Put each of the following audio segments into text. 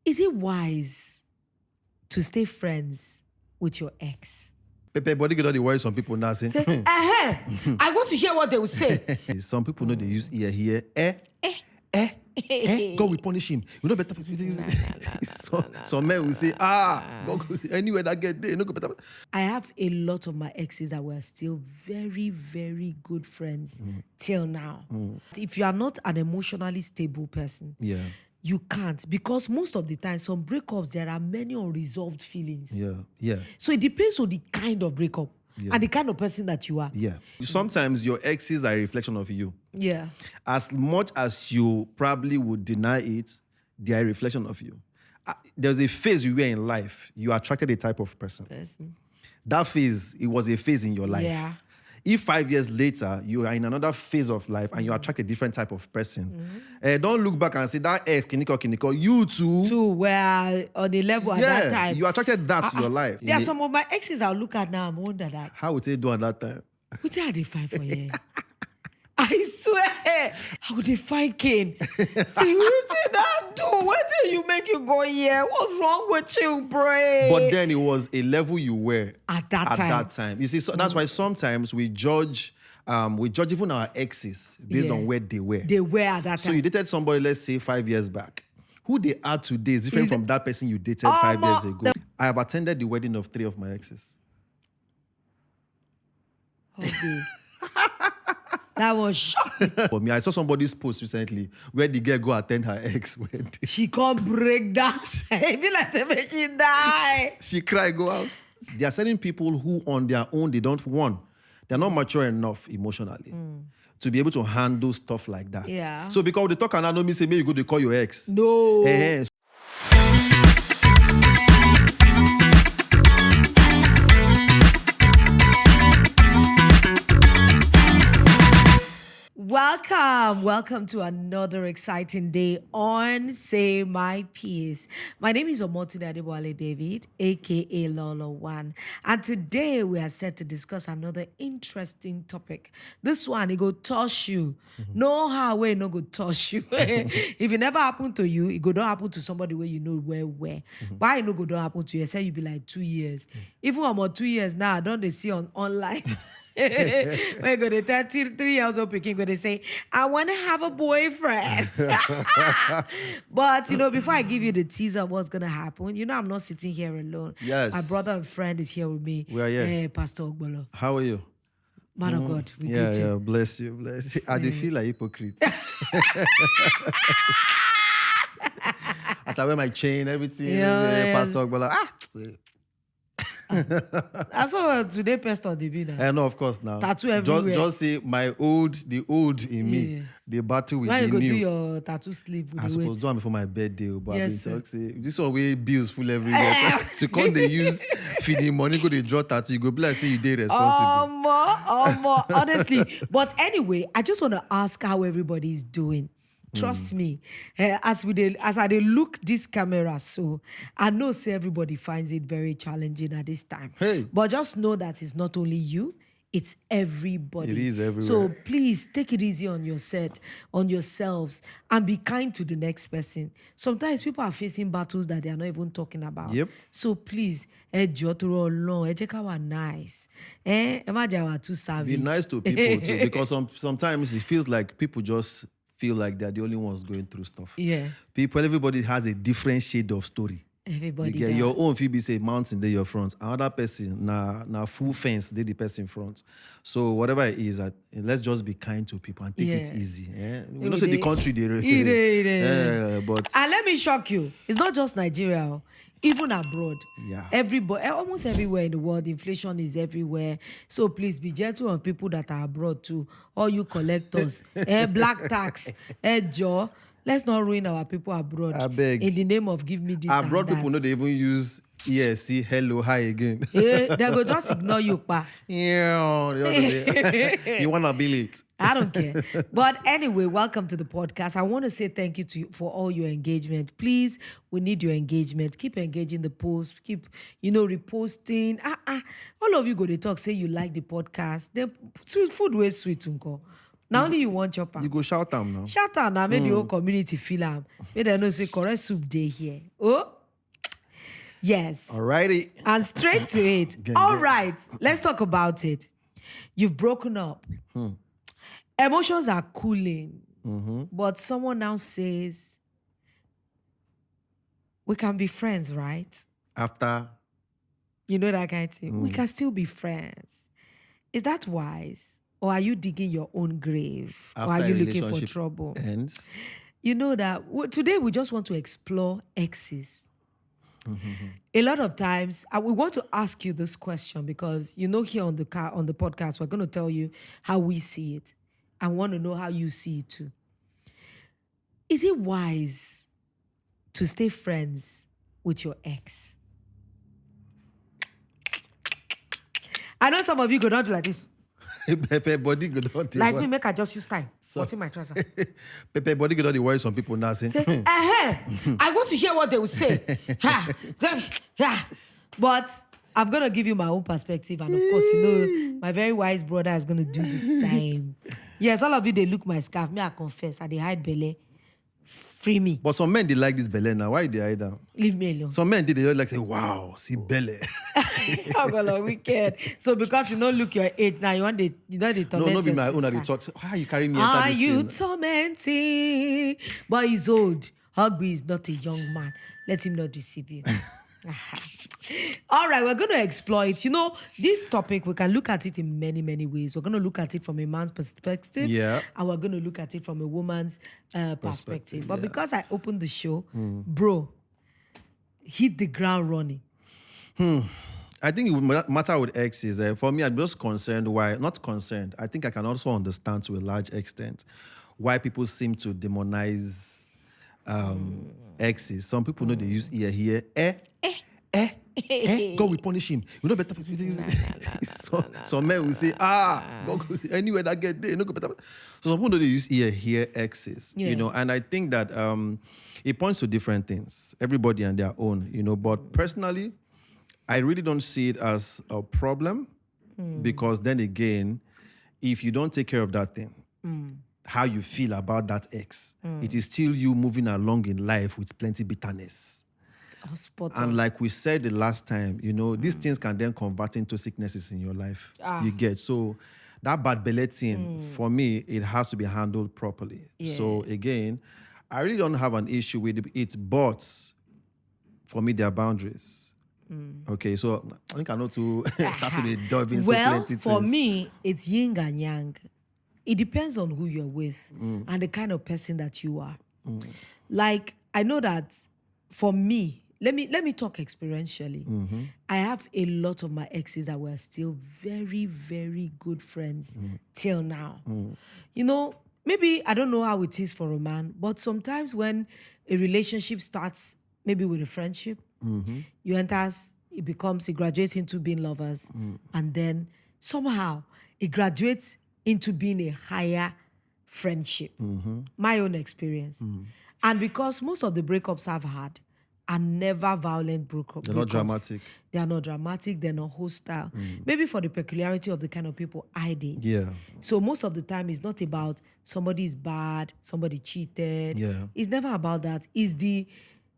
Is it wise to stay friends with your ex? Pepe, body get all the worry some people now saying. I want to hear what they will say. Some people know they use ear here. God will punish him. You know better. Some men will say, God, anywhere that get there, you know better. I have a lot of my exes that were still very, very good friends till now. If you are not an emotionally stable person, you can't, because most of the time, some breakups, there are many unresolved feelings. Yeah. So it depends on the kind of breakup and the kind of person that you are. Sometimes your exes are a reflection of you. As much as you probably would deny it, they are a reflection of you. There's a phase you were in life. You attracted a type of person. That phase, it was a phase in your life. If 5 years later, you are in another phase of life and you attract a different type of person, don't look back and say, that ex, kiniko, you too were on the level at that time. You attracted that to your life. There are some of my exes I'll look at now and wonder that. How would they do at that time? What are they find for you? I swear, how would they find Cain? See, what did that do? What did you make you go here? What's wrong with you, bro? But then it was a level you were at that time. You see, so that's why sometimes we judge even our exes based on where they were. They were at that time. So you dated somebody, let's say 5 years back. Who they are today is different from that person you dated 5 years ago. I have attended the wedding of 3 of my exes. Okay. That was shocking. For me, I saw somebody's post recently where the girl go attend her ex wedding. She can't break down. It be like she die. She cry, go out. There are certain people who on their own, they don't want. They're not mature enough emotionally to be able to handle stuff like that. So because they talk and I know me say, maybe you go to call your ex. No. Welcome to another exciting day on Say My Peace. My name is Omotune Adebowale David, aka Lolo One, and today we are set to discuss another interesting topic. This one, it go touch you. No how way no go touch you. If it never happened to you, it go don't happen to somebody where you know where. Why no go don't happen to you? Say you be like 2 years. Even about 2 years now, don't they see online? We're going to tell 3 years old picking, going to say, I want to have a boyfriend. But, before I give you the teaser of what's going to happen, I'm not sitting here alone. Yes. My brother and friend is here with me. We are here. Pastor Ogbolo. How are you? Man of God. We greet you. Bless you. I do feel like hypocrite. As I wear my chain, everything. Pastor Ogbolo. I saw today pastor Divina. No, of course now. Tattoo everywhere. Just say the old in me, the battle with the new. When you go do your tattoo sleeve, I suppose do it before my birthday, but yes, I've been talking, this one way bills full everywhere. So come they use feeding money, go they draw tattoo, you go be like say you did responsible. Honestly. But anyway, I just want to ask how everybody is doing. Trust me, as I look this camera, so I know say everybody finds it very challenging at this time. But just know that it's not only you, it's everybody. It is everywhere. So please take it easy on yourselves, and be kind to the next person. Sometimes people are facing battles that they are not even talking about. So please, nice. Imagine too savage. Be nice to people too, because sometimes it feels like people just feel like they're the only ones going through stuff. Everybody has a different shade of story. Everybody does. Your own Phoebe say mountain, they your front. Another person, na full fence, they the person front. So whatever it is, let's just be kind to people and take it easy. We don't say the country they but and let me shock you. It's not just Nigeria. Even abroad, everybody, almost everywhere in the world, inflation is everywhere. So please be gentle on people that are abroad too. All you collectors, black tax, Joe. Let's not ruin our people abroad. I beg. In the name of give me this. Abroad people know they even use see hello, hi again. They go just ignore you, pa. You wanna be late. I don't care. But anyway, welcome to the podcast. I want to say thank you to you for all your engagement. Please, we need your engagement. Keep engaging the post. Keep, reposting. All of you go to talk, say you like the podcast. The food was sweet, unko. Now only you want chop am. You go shout them now. Shout out now, make the whole community feel am. Make them know say correct soup day here. Oh, yes. Alrighty. And straight to it. All right, let's talk about it. You've broken up. Emotions are cooling. But someone now says, we can be friends, right? After. You know that kind of thing. We can still be friends. Is that wise? Or are you digging your own grave? After or are you a looking for relationship trouble? ends. You know that today we just want to explore exes. A lot of times, we want to ask you this question because you know here on the podcast, we're going to tell you how we see it. I want to know how you see it too. Is it wise to stay friends with your ex? I know some of you go down to like this. Pepe body go down. Like me, make I just use time. What's in my trouser? Pepe body go down. They worry some people now saying, I want to hear what they will say. But I'm going to give you my own perspective. And of course, you know, my very wise brother is going to do the same. Yes, all of you, they look my scarf. Me, I confess. I they hide belly. Free me. But some men, they like this belly now. Why they hide them? Leave me alone. Some men, they like say, wow, see belly. I'm gonna wicked. So because you don't look your age now, you want the torment. No, be my sister. own. They talk. How are you carrying me? Are you tormenting? But he's old. Hugby is not a young man. Let him not deceive you. All right, we're going to explore it. You know, this topic, we can look at it in many, many ways. We're going to look at it from a man's perspective. Yeah. And we're going to look at it from a woman's perspective. But yeah. because I opened the show, bro, hit the ground running. I think it would matter with exes. For me, I'm just concerned why, not concerned. I think I can also understand to a large extent why people seem to demonize exes. Some people know they use ear here. God will punish him. You know better. Some men will say, God, anywhere that get there, you know better. So some people know they use ear here exes. Yeah. You know, and I think that it points to different things. Everybody and their own, you know. But personally, I really don't see it as a problem because then again, if you don't take care of that thing, how you feel about that ex, it is still you moving along in life with plenty bitterness. And like we said the last time, you know, these things can then convert into sicknesses in your life. You get. So that bad belly thing, for me, it has to be handled properly. Yeah. So again, I really don't have an issue with it, but for me, there are boundaries. Okay, so I think I know to start to be diving so plenty for things. me, it's yin and yang. It depends on who you're with and the kind of person that you are. Like, I know that for me, let me talk experientially. I have a lot of my exes that were still very, very good friends till now. You know, maybe I don't know how it is for a man, but sometimes when a relationship starts, maybe with a friendship, you enter, it graduates into being lovers, and then somehow it graduates into being a higher friendship. My own experience. And because most of the breakups I've had are never violent breakups. They're not dramatic. They are not dramatic. They're not hostile. Maybe for the peculiarity of the kind of people I date. Yeah. So most of the time, it's not about somebody is bad, somebody cheated. Yeah. It's never about that.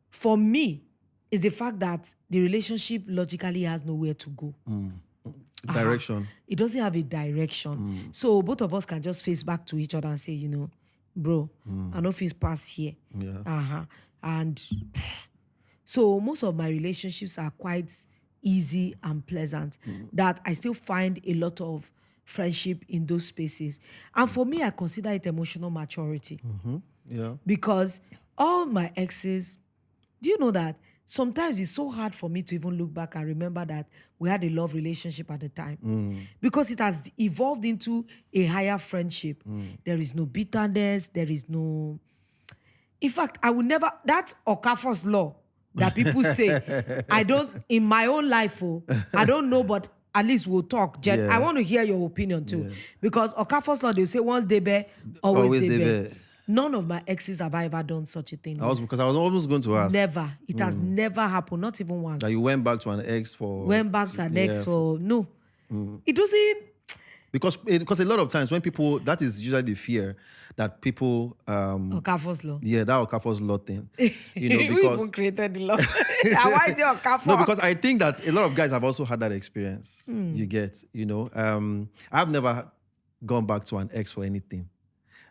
For me, it's the fact that the relationship logically has nowhere to go. Direction. It doesn't have a direction. So both of us can just face back to each other and say, you know, bro, I know if pass here. Yeah. And so most of my relationships are quite easy and pleasant, that I still find a lot of friendship in those spaces. And for me, I consider it emotional maturity. Yeah. Because all my exes, do you know that sometimes it's so hard for me to even look back and remember that we had a love relationship at the time. Because it has evolved into a higher friendship. There is no bitterness. There is no... In fact, I would never... That's Okafor's law that people say. I don't... In my own life, I don't know, but at least we'll talk. Jen, Yeah. I want to hear your opinion too. Because Okafor's law, they say once they bear, always they bear. None of my exes have I ever done such a thing. Because I was almost going to ask. Never. It has never happened, not even once. That you went back to an ex for... Went back to an ex for... No. It doesn't... Because a lot of times when people, that is usually the fear that people Okafor's law. Yeah, that Okafor's law thing. You know, Who because even created the law? And why is it Okafor? no, because I think that a lot of guys have also had that experience. You get, you know. I've never gone back to an ex for anything,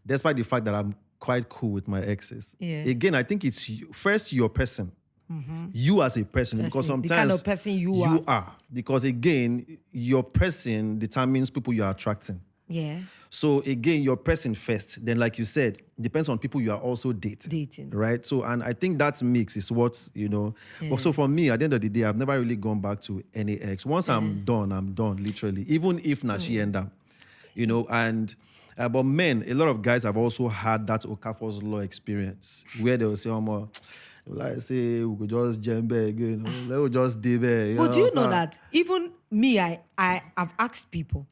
despite the fact that I'm quite cool with my exes. Yeah. Again, I think it's first your person. You as a person, because sometimes the kind of person you are. Because again, your person determines people you are attracting. Yeah. So again, your person first. Then, like you said, depends on people you are also dating. Right? So, and I think that mix is what, you know. Yeah. So for me, at the end of the day, I've never really gone back to any ex. Once I'm done, literally. Even if she end up, you know, and but men, a lot of guys have also had that Okafor's law experience where they will say, like say we could just jump again, let's just do it. But do you know that even me, I've asked people,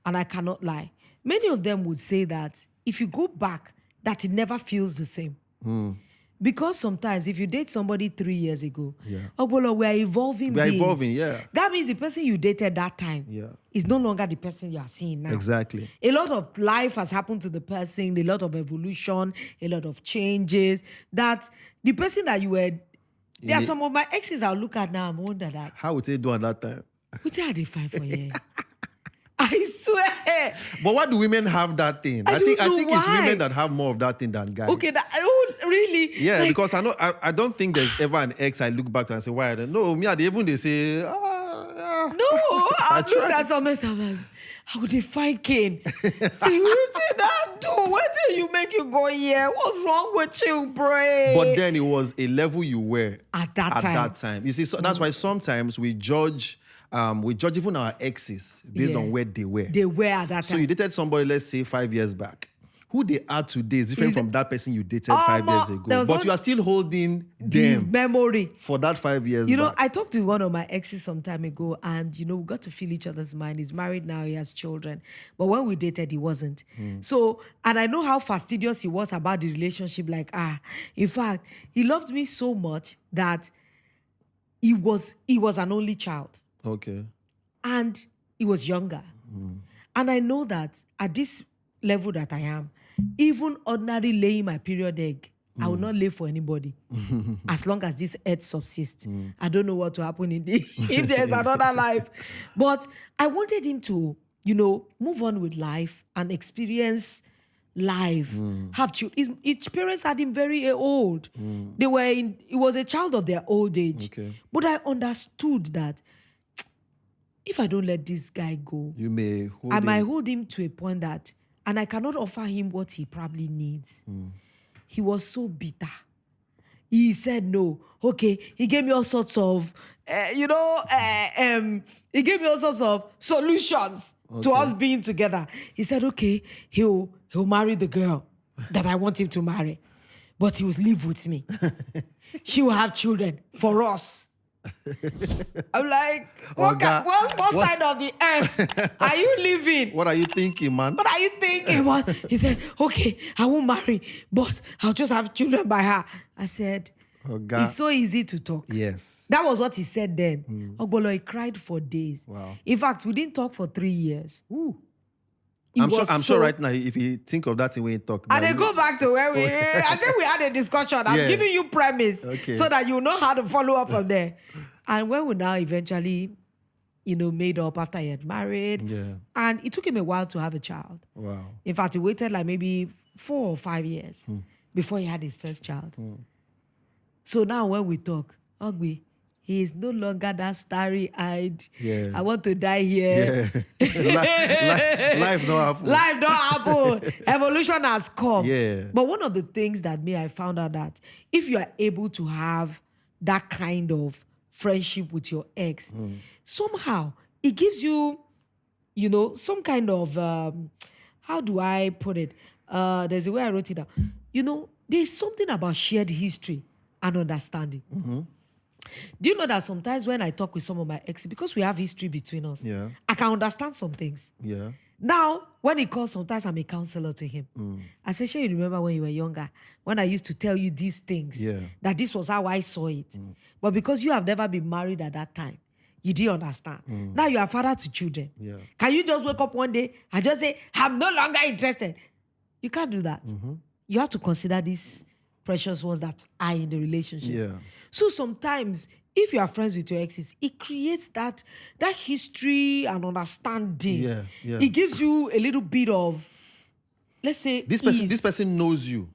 and I cannot lie. Many of them would say that if you go back, that it never feels the same. Because sometimes if you date somebody 3 years ago, well, we're evolving. We're evolving, yeah. That means the person you dated that time is no longer the person you are seeing now. Exactly. A lot of life has happened to the person, a lot of evolution, a lot of changes. That the person that you were, there are some of my exes I'll look at now, I'm wonder that. How would they do at that time? What are they fine for you? I swear. But why do women have that thing? I think it's women that have more of that thing than guys. Okay, really? Yeah, like, because I don't think there's ever an ex I look back to and say, why? No, me, they say, No, I look at some mess. I'm like, how would they find Cain? See, what did that do? What did you make you go here? What's wrong with you, bro? But then it was a level you were at that time. You see, so that's why sometimes we judge even our exes based on where they were. They were at that time. So you dated somebody, let's say 5 years back. Who they are today is different from that person you dated 5 years ago. But you are still holding them memory for that 5 years. You know, back. I talked to one of my exes some time ago, and you know, we got to feel each other's mind. He's married now, he has children. But when we dated, he wasn't. So, and I know how fastidious he was about the relationship. Like, in fact, he loved me so much that he was an only child. Okay. And he was younger. And I know that at this level that I am, even ordinary laying my period egg, I will not lay for anybody as long as this earth subsists. I don't know what will happen if there's another life. But I wanted him to, you know, move on with life and experience life. Have children. His parents had him very old. He was a child of their old age. Okay. But I understood that if I don't let this guy go, I might hold him to a point that, and I cannot offer him what he probably needs. He was so bitter. He said no. Okay, he gave me all sorts of, he gave me all sorts of solutions to us being together. He said, okay, he'll marry the girl that I want him to marry, but he will live with me. She will have children for us. I'm like, what side of the earth are you living? What are you thinking, man? What are you thinking, man? He said, okay, I won't marry, but I'll just have children by her. I said, it's so easy to talk. Yes. That was what he said then. Ogbolo, he cried for days. Wow. In fact, we didn't talk for 3 years. Ooh. I'm sure right now, if you think of that when you talk. And then go back to where I said we had a discussion. I'm giving you premise so that you know how to follow up from there. And when we now eventually, you know, made up after he had married. Yeah. And it took him a while to have a child. Wow. In fact, he waited like maybe 4 or 5 years before he had his first child. So now when we talk, Ogbi, he is no longer that starry-eyed. Yeah. I want to die here. Yeah. Life don't happen. Life don't happen. Evolution has come. Yeah. But one of the things that I found out that if you are able to have that kind of friendship with your ex, somehow it gives you, you know, some kind of, how do I put it? There's a way I wrote it down. You know, there's something about shared history and understanding. Do you know that sometimes when I talk with some of my exes, because we have history between us, I can understand some things. Yeah. Now, when he calls, sometimes I'm a counselor to him. I say, sure, you remember when you were younger, when I used to tell you these things, that this was how I saw it. But because you have never been married at that time, You didn't understand. Now you are father to children. Yeah. Can you just wake up one day and just say, I'm no longer interested? You can't do that. You have to consider these precious ones that are in the relationship. Yeah. So sometimes, if you are friends with your exes, it creates that history and understanding. Yeah, yeah. It gives you a little bit of, let's say, This ease. person knows you.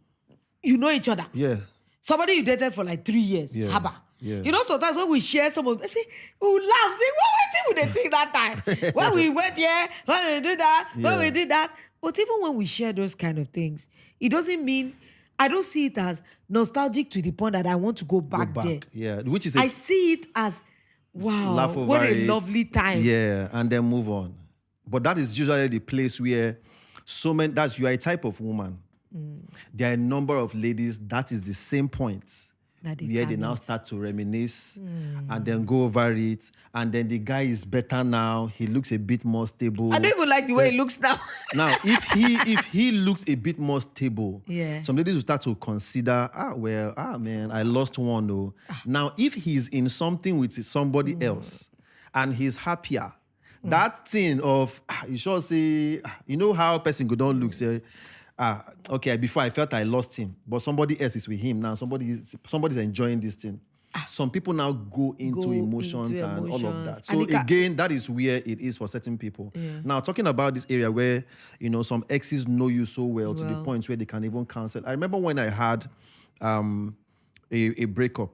You know each other. Yeah. Somebody you dated for like 3 years. Yeah. Haba. Yeah. You know, sometimes when we share some of, they say, we laugh, say, what were they think that time? When we went here, when we did that, when we did that. But even when we share those kind of things, it doesn't mean, I don't see it as nostalgic to the point that I want to go back there. Yeah, which is I see it as, wow, laugh over what a it. lovely time. Yeah, and then move on. But that is usually the place where you are a type of woman. There are a number of ladies, that is the same point. Where they now start to reminisce and then go over it. And then the guy is better now. He looks a bit more stable. I don't even like the way he looks now. Now, if he looks a bit more stable, some ladies will start to consider, man, I lost one though. Now, if he's in something with somebody else and he's happier, that thing of, you sure say, you know how a person go don't look, say, okay, before I felt I lost him, but somebody else is with him now. Somebody's enjoying this thing. Some people now go into emotions and all of that. So again, that is where it is for certain people. Now, talking about this area where, some exes know you so well to the point where they can even counsel. I remember when I had a breakup.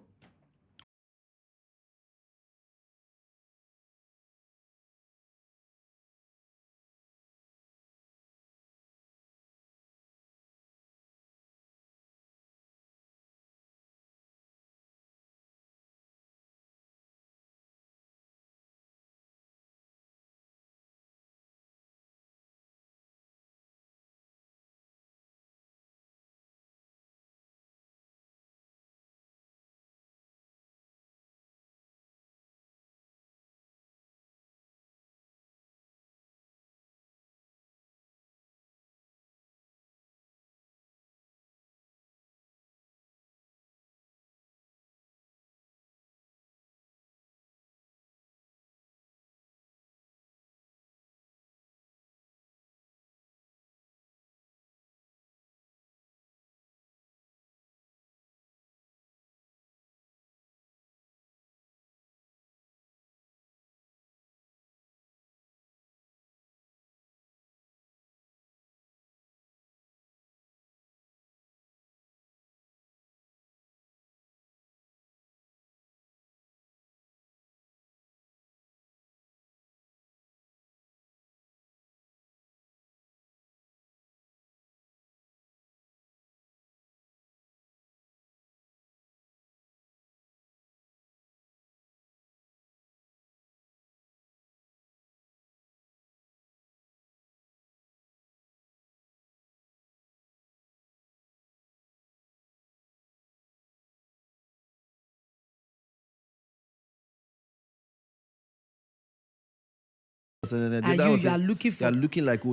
You are looking for... You are looking like,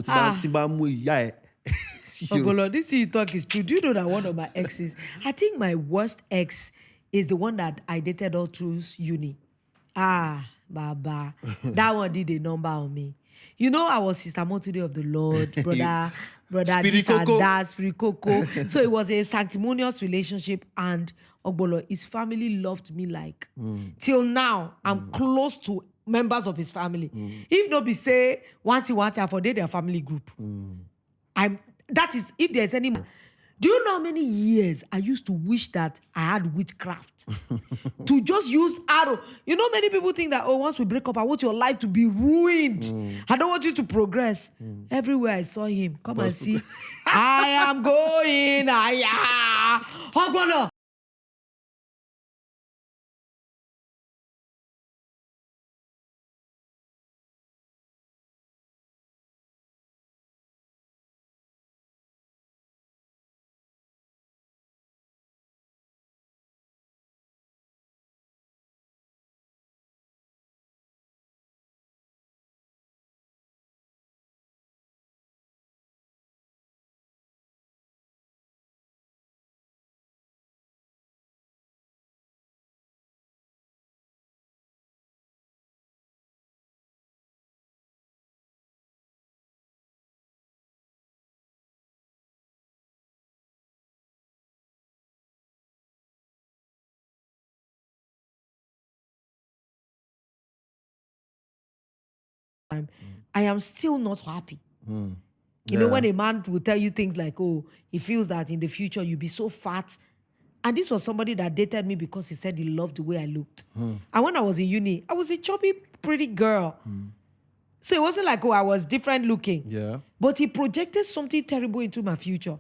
This thing you talk is true. Do you know that one of my exes, I think my worst ex is the one that I dated all through uni. Baba. That one did a number on me. You know, I was Sister Motude of the Lord, brother, this and that, Spirit Coco. So it was a sanctimonious relationship, and Ogbolo, his family loved me like, till now, I'm close to members of his family. If nobody say, want I for their family group. That is, if there's any... Do you know how many years I used to wish that I had witchcraft? To just use arrow. You know, many people think that, once we break up, I want your life to be ruined. I don't want you to progress. Everywhere I saw him, come and see. I am going. Ogbolo. time, I am still not happy. You know, when a man will tell you things like, oh, he feels that in the future you'll be so fat. And this was somebody that dated me because he said he loved the way I looked. And when I was in uni, I was a chubby, pretty girl. So it wasn't like, oh, I was different looking. Yeah. But he projected something terrible into my future.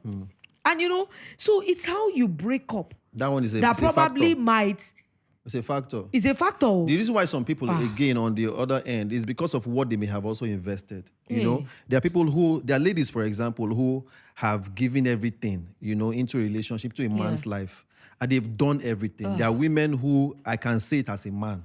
And, you know, so it's how you break up. That one is that probably might. It's a factor. It's a factor. The reason why some people, again, on the other end, is because of what they may have also invested. You know, there are people there are ladies, for example, who have given everything, you know, into a relationship, to a man's life. And they've done everything. There are women who, I can say it as a man,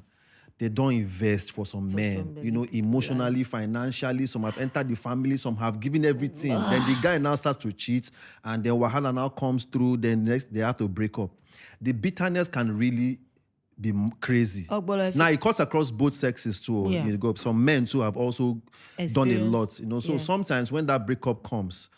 they don't invest for some men, you know, emotionally, financially. Some have entered the family, some have given everything. Then the guy now starts to cheat, and then wahala now comes through. Then next, they have to break up. The bitterness can really be crazy. Now, it cuts across both sexes too. Yeah. You go, some men too have also done a lot, you know. So sometimes when that breakup comes,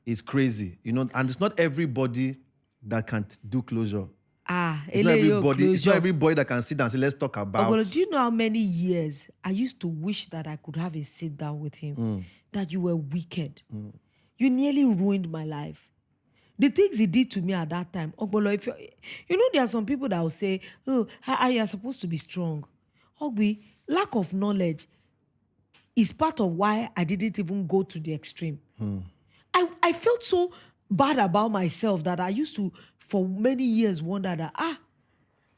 it's crazy, you know, and it's not everybody that can do closure. It's not everybody that can sit down and say, let's talk about. Well, do you know how many years I used to wish that I could have a sit down with him? That you were wicked. You nearly ruined my life. The things he did to me at that time. If you know, there are some people that will say, oh, you are supposed to be strong. Ogbi, lack of knowledge is part of why I didn't even go to the extreme. I felt so bad about myself that I used to, for many years, wonder that,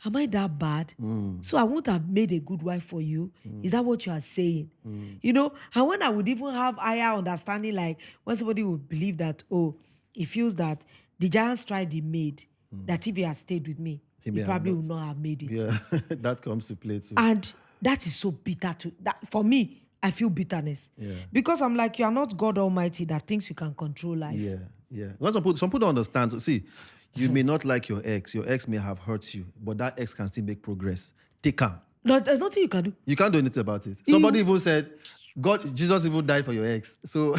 am I that bad? So I won't have made a good wife for you? Is that what you are saying? You know, and when I would even have higher understanding, like when somebody would believe that, oh, he feels that the giant stride he made, that if he had stayed with me, he probably would not have made it. Yeah, that comes to play too. And that is so bitter for me, I feel bitterness. Because I'm like, you are not God Almighty that thinks you can control life. Yeah. Well, some people don't understand. So, see, you may not like your ex. Your ex may have hurt you, but that ex can still make progress. Take calm. No, there's nothing you can do. You can't do anything about it. Somebody even said, Jesus even died for your ex. So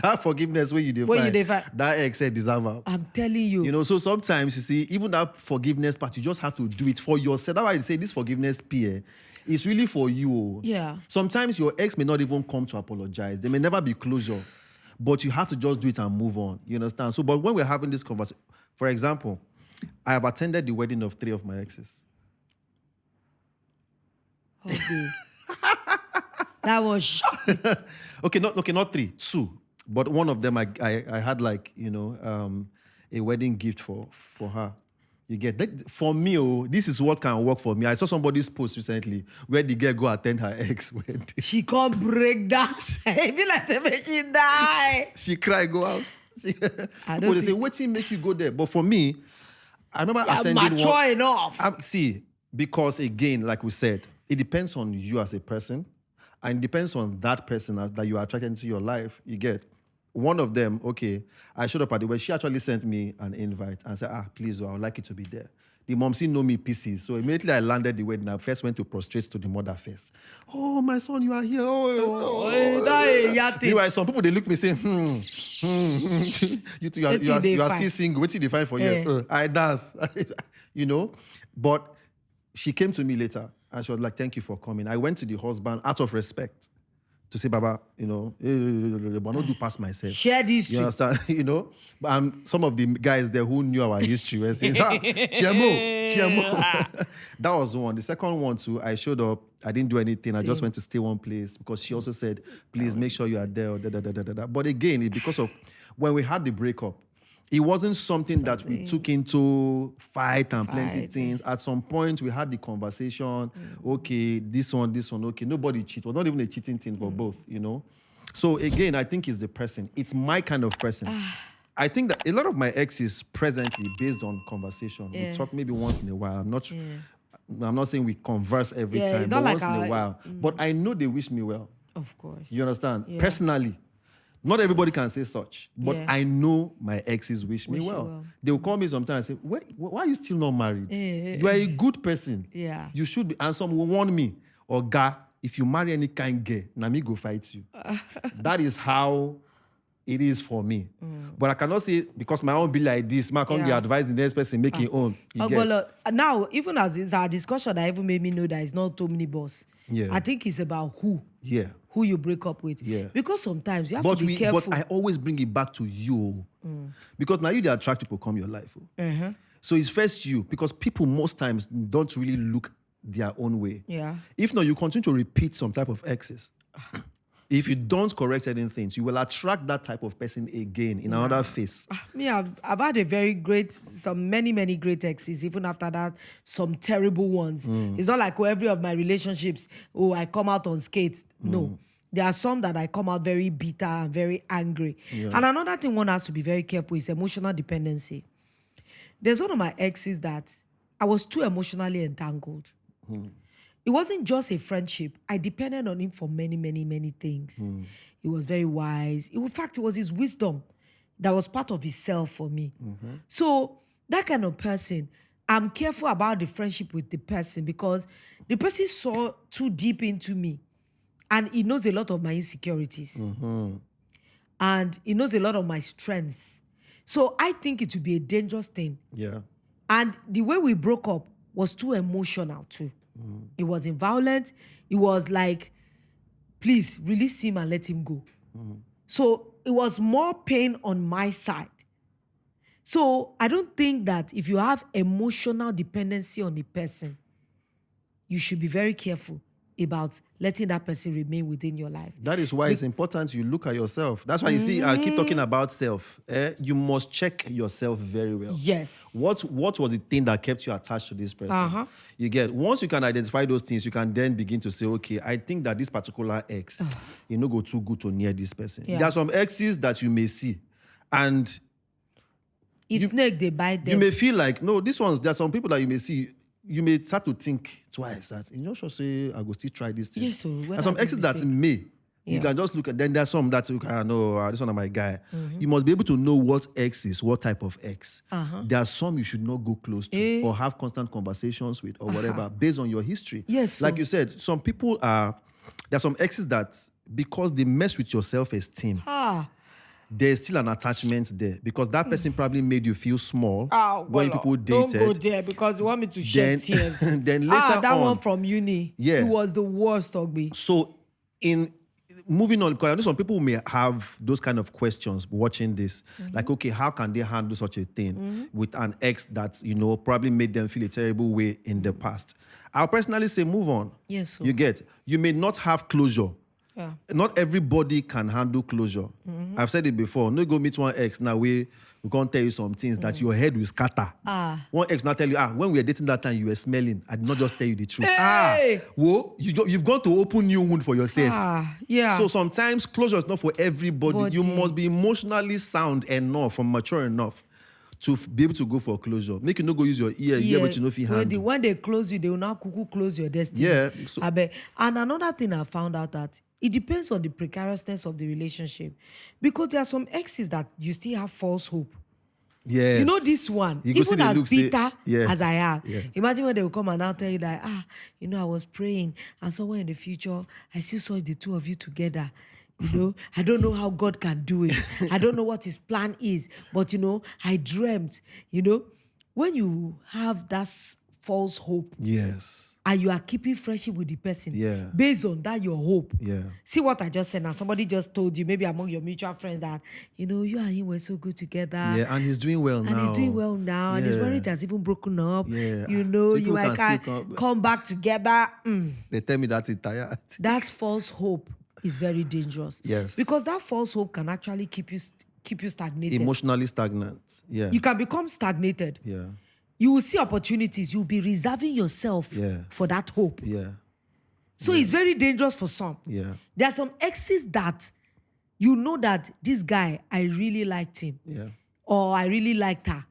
that forgiveness when you define, that ex said deserve her. I'm telling you. You know, so sometimes you see, even that forgiveness part, you just have to do it for yourself. That's why I say this forgiveness peer is really for you. Yeah. Sometimes your ex may not even come to apologize. There may never be closure. But you have to just do it and move on. You understand? So, but when we're having this conversation, for example, I have attended the wedding of 3 of my exes. Okay. That was shocking. Okay, not 3, 2. But one of them, I had like, you know, a wedding gift for her. You get that? For me, this is what can work for me. I saw somebody's post recently where the girl go attend her ex wedding. She can't break that. It be like to make she die. She cry, go out. They say, wait till make you go there. But for me, I remember attending one. Mature enough. See, because again, like we said, it depends on you as a person, and it depends on that person that you are attracted into your life. You get. One of them, okay, I showed up at the wedding. She actually sent me an invite and said, please, I would like you to be there. The mom know me pieces. So immediately I landed the wedding. I first went to prostrate to the mother first. Oh, my son, you are here. Meanwhile, some people, they look at me saying, you are still single. What's the fine for you? I dance. You know? But she came to me later and she was like, thank you for coming. I went to the husband out of respect. To say, Baba, you know, but not do past myself. Share this. You understand? You know? But some of the guys there who knew our history were saying, Chiamo. That was one. The second one too, I showed up. I didn't do anything. I just went to stay one place because she also said, please make sure you are there. But again, it's because of when we had the breakup, it wasn't something that we took into fight and plenty things. At some point, we had the conversation. Okay, this one. Okay, nobody cheat. It was not even a cheating thing for both, you know. So again, I think it's the person. It's my kind of person. I think that a lot of my exes presently, based on conversation, we talk maybe once in a while. I'm not saying we converse every time, but once in a while. But I know they wish me well. Of course. You understand? Personally. Not everybody can say such, but I know my exes wish me well. They will call me sometimes and say, why are you still not married? You are a good person. Yeah. You should be. And some will warn me, Oga, if you marry any kind girl, Nami go fight you. That is how it is for me. But I cannot say because my own be like this, my can't advise the next person make your own. Well, now, even as it's our discussion, that even made me know that it's not too many boss. Yeah. I think it's about who. Yeah. Who you break up with. Yeah. Because sometimes you have to be careful. But I always bring it back to you. Because now you they attract people come your life. So it's first you. Because people most times don't really look their own way. Yeah. If not, you continue to repeat some type of excess. If you don't correct certain things, you will attract that type of person again in another phase. Me, I've had a many great exes. Even after that, some terrible ones. It's not like every of my relationships, I come out unscathed. No. There are some that I come out very bitter and very angry. Yeah. And another thing one has to be very careful is emotional dependency. There's one of my exes that I was too emotionally entangled. It wasn't just a friendship. I depended on him for many things. He was very wise. In fact, it was his wisdom that was part of his self for me. So that kind of person, I'm careful about the friendship with the person because the person saw too deep into me and he knows a lot of my insecurities. And he knows a lot of my strengths. So I think it would be a dangerous thing. Yeah. And the way we broke up was too emotional too. It wasn't violent. It was like, please release him and let him go. So it was more pain on my side. So I don't think that if you have emotional dependency on the person, you should be very careful about letting that person remain within your life. That is why it's important you look at yourself. That's why you see, I keep talking about self. You must check yourself very well. Yes. What was the thing that kept you attached to this person? You get, once you can identify those things, you can then begin to say, okay, I think that this particular ex, you know, go too good to near this person. Yeah. There are some exes that you may see, and if snake, they bite them. You may feel like, no, there are some people that you may see, you may start to think twice that, you know, say, I go still try this thing. Yes, so and some exes that may, you can just look at, then there's some that you can know, this one is my guy. You must be able to know what ex is, what type of ex. There are some you should not go close to or have constant conversations with or whatever based on your history. Yes. Like you said, some people there are some exes that, because they mess with your self-esteem, there's still an attachment there because that person probably made you feel small when people dated. Don't go there because you want me to shed tears. Then later that one from uni. Yeah. It was the worst, Ogbi. So in moving on, because I know some people may have those kind of questions watching this. Like, okay, how can they handle such a thing with an ex that, you know, probably made them feel a terrible way in the past? I'll personally say move on. Yes. So. You may not have closure. Yeah. Not everybody can handle closure. I've said it before. No go meet one ex now we can't tell you some things that your head will scatter. One ex now tell you, when we were dating that time, you were smelling. I did not just tell you the truth. Hey! Whoa, you've gone to open new wound for yourself. Yeah. So sometimes closure is not for everybody. You must be emotionally sound enough and mature enough to be able to go for closure. Make you not go use your ear, but you know if you handle. When they close you, they will now close your destiny. Yeah. And another thing I found out that it depends on the precariousness of the relationship. Because there are some exes that you still have false hope. Yes. You know this one, even as bitter as I am. Yeah. Imagine when they will come and I'll tell you that, you know, I was praying and somewhere in the future, I still saw the two of you together. You know, I don't know how God can do it. I don't know what his plan is. But, you know, I dreamt, you know, when you have that false hope. Yes. And you are keeping friendship with the person. Based on that, your hope. See what I just said now. Somebody just told you, maybe among your mutual friends, that, you know, you and him were so good together. Yeah, and he's doing well now. And his marriage has even broken up. Yeah. You know, so you might come back together. They tell me that it's tired. That false hope is very dangerous. Yes. Because that false hope can actually keep you stagnated. Emotionally stagnant. Yeah. You can become stagnated. Yeah. You will see opportunities. You'll be reserving yourself for that hope. Yeah. So it's very dangerous for some. Yeah. There are some exes that you know that this guy, I really liked him. Yeah. Or I really liked her.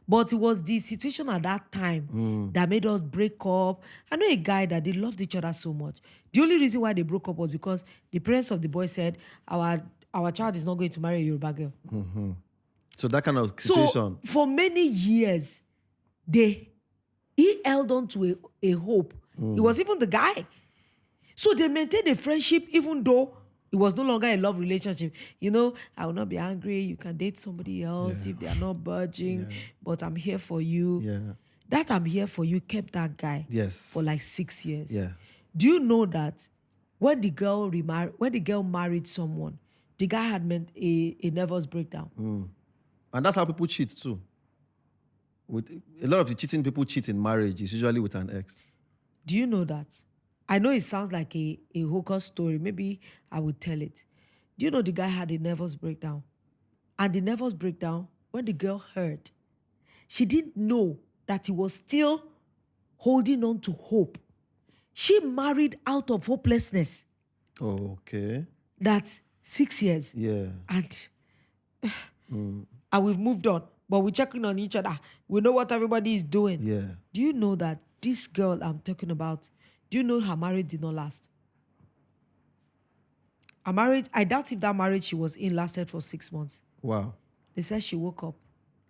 But it was the situation at that time that made us break up. I know a guy that they loved each other so much. The only reason why they broke up was because the parents of the boy said, our child is not going to marry a Yoruba girl. So that kind of situation. So for many years, he held on to a hope. It was even the guy. So they maintained a friendship even though It was no longer a love relationship. You know, I will not be angry. You can date somebody else if they are not budging, but I'm here for you. Yeah. That I'm here for you kept that guy Yes. for like 6 years. Yeah. Do you know that when the girl married someone, the guy had meant a nervous breakdown? And that's how people cheat too. With a lot of the cheating people cheat in marriage is usually with an ex. Do you know that? I know it sounds like a hooker story. Maybe I would tell it. Do you know the guy had a nervous breakdown? And the nervous breakdown, when the girl heard, she didn't know that he was still holding on to hope. She married out of hopelessness. Oh, okay. That's 6 years. Yeah. And we've moved on. But we're checking on each other. We know what everybody is doing. Yeah. Do you know that this girl I'm talking about, do you know her marriage did not last? Her marriage, I doubt if that marriage she was in lasted for 6 months. Wow. They said she woke up,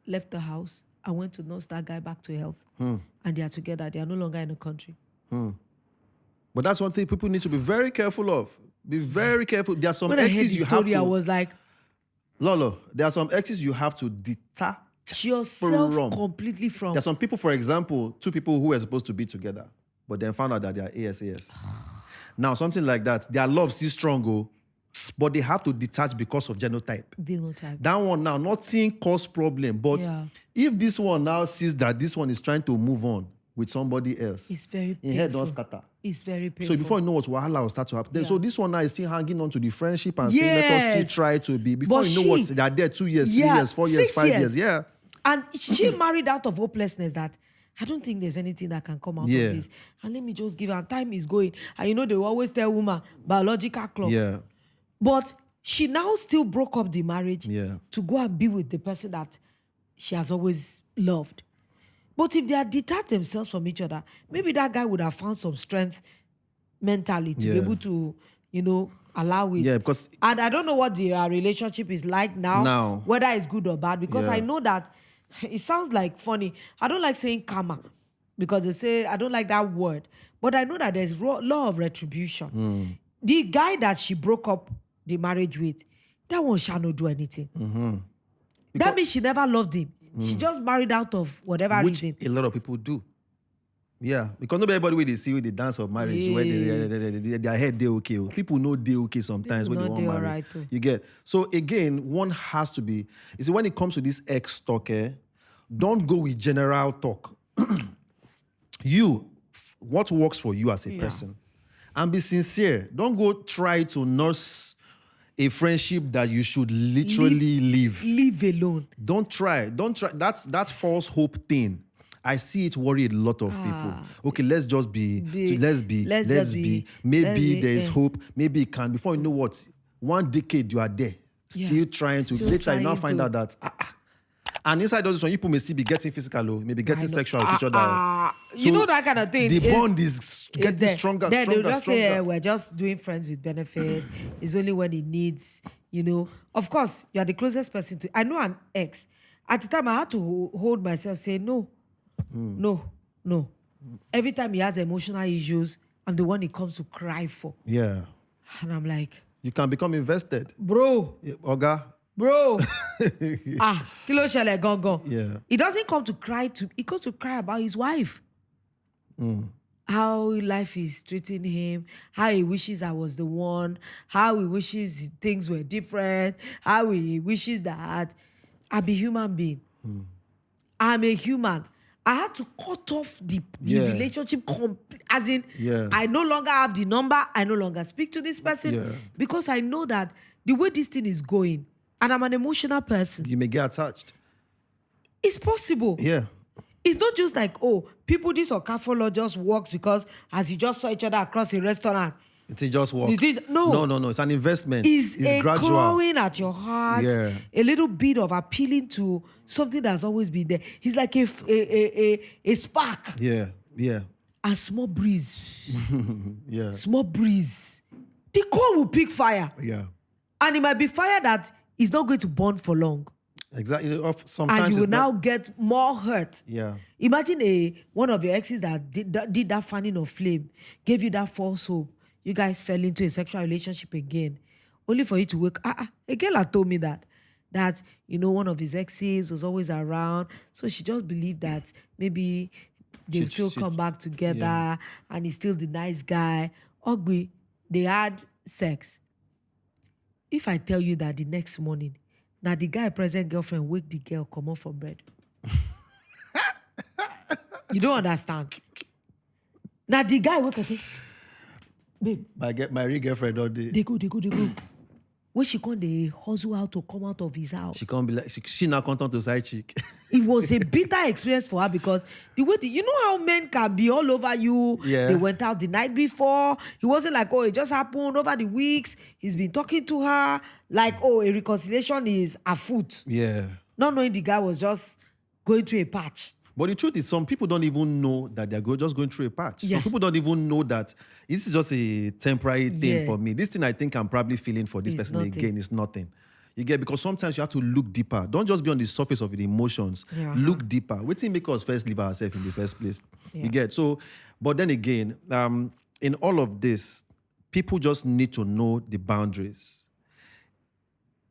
left the house, and went to nurse that guy back to health. And they are together. They are no longer in the country. But that's one thing people need to be very careful of. Be very careful. There are some When I heard exes the you story, have I to... was like, Lolo, there are some exes you have to detach yourself from. completely from. There are some people, for example, two people who were supposed to be together, but then found out that they are ASAS. Now, something like that, their love is strong, but they have to detach because of genotype. Genotype. That one now, nothing cause problem. But if this one now sees that this one is trying to move on with somebody else, it's very painful. In head don't scatter. It's very painful. So before you know what, wahala will start to happen. So this one now is still hanging on to the friendship and saying, let us still try to be. Before you know what, they are there 2 years, 3 years, 4 years, 5 years. Yeah. And she married out of hopelessness that I don't think there's anything that can come out of this. And let me just give her, time is going. And you know, they always tell woman, biological clock. Yeah. But she now still broke up the marriage to go and be with the person that she has always loved. But if they had detached themselves from each other, maybe that guy would have found some strength mentally to be able to, you know, allow it. Yeah, because... And I don't know what their relationship is like now, whether it's good or bad, because I know that it sounds like funny. I don't like saying karma because they say, I don't like that word. But I know that there's law of retribution. The guy that she broke up the marriage with, that one shall not do anything. That means she never loved him. She just married out of whatever reason. A lot of people do. Yeah, because not everybody when they see with the dance of marriage, where their head they okay. People know they okay sometimes when they want marry. Right, you get. So again, one has to be. You see, when it comes to this ex talk, don't go with general talk. What works for you as a person, and be sincere. Don't go try to nurse a friendship that you should literally leave. Leave alone. Don't try. That's false hope thing. I see it worry a lot of people. Okay, let's be. Maybe there is hope. Maybe it can. Before you know what, 1 decade you are there, still trying to. Later you now find out that. And inside those one, people may still be getting physical, maybe getting sexual with each other. So you know that kind of thing. The bond is getting stronger. Then they'll just say, we're just doing friends with benefit. It's only when it needs, you know. Of course, you are the closest person to. I know an ex. At the time, I had to hold myself, say no. No. Every time he has emotional issues, I'm the one he comes to cry for. Yeah. And I'm like, you can become invested. Bro. Oga. Bro. Kilo shele gongon. Yeah. He doesn't come to cry he comes to cry about his wife. How life is treating him, how he wishes I was the one, how he wishes things were different, how he wishes that I'm a human being. I'm a human. I had to cut off the relationship, as in, I no longer have the number, I no longer speak to this person, because I know that the way this thing is going, and I'm an emotional person. You may get attached. It's possible. Yeah. It's not just like, people, this Okafolo just works because as you just saw each other across a restaurant. It just works. No. It's an investment. It's a gradual. Clawing at your heart. Yeah. A little bit of appealing to something that's always been there. It's like a spark. Yeah. A small breeze. Yeah. Small breeze. The coal will pick fire. Yeah. And it might be fire that is not going to burn for long. Exactly. Sometimes and you will now get more hurt. Yeah. Imagine one of your exes that did that fanning of flame, gave you that false hope. You guys fell into a sexual relationship again. only for you to wake. A girl had told me that one of his exes was always around, so she just believed that maybe they'll still come back together, and he's still the nice guy. Ogbe, they had sex. If I tell you that the next morning, now the guy present girlfriend wake the girl come up from bed. You don't understand. Now the guy wake up say, babe, my real girlfriend all day. They go. When she come, they hustle out to come out of his house. She can't be like, she now content to side chick. It was a bitter experience for her because the way, you know how men can be all over you. Yeah. They went out the night before. He wasn't like, oh, it just happened over the weeks. He's been talking to her like, oh, a reconciliation is afoot. Yeah. Not knowing the guy was just going through a patch. But the truth is, some people don't even know that they're just going through a patch. Yeah. Some people don't even know that this is just a temporary thing for me. This thing I think I'm probably feeling for this person again is nothing. You get, because sometimes you have to look deeper. Don't just be on the surface of the emotions. Yeah. Look deeper. What thing make us first leave ourselves in the first place? Yeah. You get, so, but then again, in all of this, people just need to know the boundaries.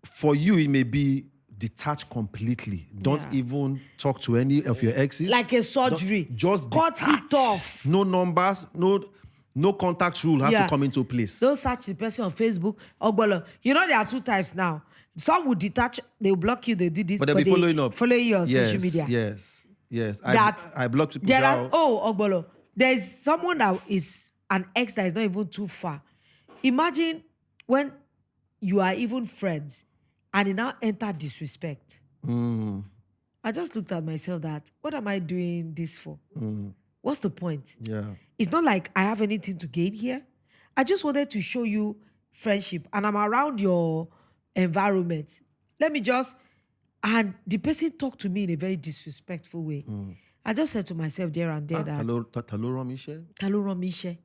For you, it may be detach completely. Don't even talk to any of your exes. Like a surgery. Just cut detach. It off. No numbers, no contact rule has to come into place. Don't search the person on Facebook. You know there are two types now. Some will detach, they'll block you, they do this. But they'll be following up. Following you on social media. Yes. I block people. There's someone that is an ex that is not even too far. Imagine when you are even friends and it now enter disrespect. I just looked at myself that, what am I doing this for? What's the point? Yeah. It's not like I have anything to gain here. I just wanted to show you friendship and I'm around your environment. And the person talked to me in a very disrespectful way. I just said to myself there and there that... Talo Michel.